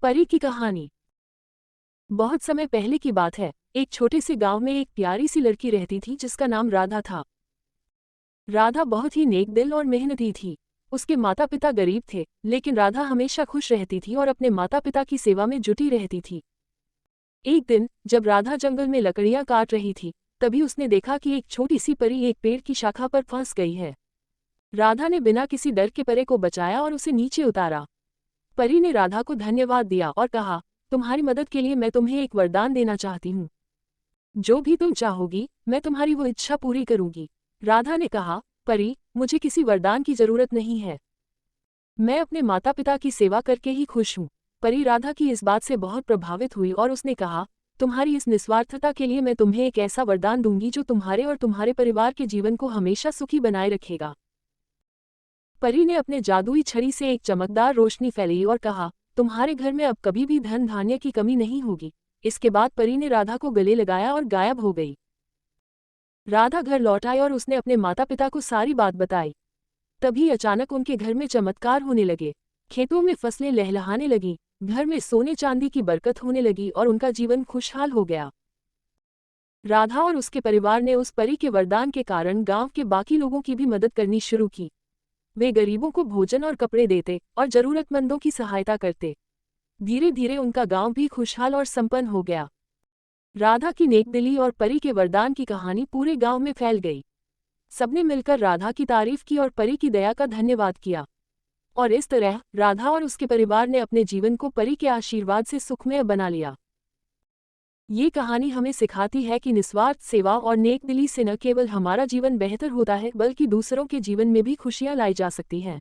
परी की कहानी। बहुत समय पहले की बात है। एक छोटे से गांव में एक प्यारी सी लड़की रहती थी जिसका नाम राधा था। राधा बहुत ही नेक दिल और मेहनती थी। उसके माता पिता गरीब थे, लेकिन राधा हमेशा खुश रहती थी और अपने माता पिता की सेवा में जुटी रहती थी। एक दिन जब राधा जंगल में लकड़ियां काट रही थी, तभी उसने देखा कि एक छोटी सी परी एक पेड़ की शाखा पर फंस गई है। राधा ने बिना किसी डर के परी को बचाया और उसे नीचे उतारा। परी ने राधा को धन्यवाद दिया और कहा, तुम्हारी मदद के लिए मैं तुम्हें एक वरदान देना चाहती हूँ। जो भी तुम चाहोगी, मैं तुम्हारी वो इच्छा पूरी करूंगी। राधा ने कहा, परी, मुझे किसी वरदान की जरूरत नहीं है। मैं अपने माता पिता की सेवा करके ही खुश हूँ। परी राधा की इस बात से बहुत प्रभावित हुई और उसने कहा, तुम्हारी इस निस्वार्थता के लिए मैं तुम्हें एक ऐसा वरदान दूंगी जो तुम्हारे और तुम्हारे परिवार के जीवन को हमेशा सुखी बनाए रखेगा। परी ने अपने जादुई छड़ी से एक चमकदार रोशनी फैलाई और कहा, तुम्हारे घर में अब कभी भी धन धान्य की कमी नहीं होगी। इसके बाद परी ने राधा को गले लगाया और गायब हो गई। राधा घर लौट आई और उसने अपने माता पिता को सारी बात बताई। तभी अचानक उनके घर में चमत्कार होने लगे। खेतों में फसलें लहलहाने लगीं, घर में सोने चांदी की बरकत होने लगी और उनका जीवन खुशहाल हो गया। राधा और उसके परिवार ने उस परी के वरदान के कारण गांव के बाकी लोगों की भी मदद करनी शुरू की। वे गरीबों को भोजन और कपड़े देते और जरूरतमंदों की सहायता करते। धीरे धीरे उनका गांव भी खुशहाल और संपन्न हो गया। राधा की नेकदिली और परी के वरदान की कहानी पूरे गांव में फैल गई। सबने मिलकर राधा की तारीफ की और परी की दया का धन्यवाद किया। और इस तरह राधा और उसके परिवार ने अपने जीवन को परी के आशीर्वाद से सुखमय बना लिया। ये कहानी हमें सिखाती है कि निस्वार्थ सेवा और नेकदिली से न केवल हमारा जीवन बेहतर होता है, बल्कि दूसरों के जीवन में भी खुशियां लाई जा सकती हैं।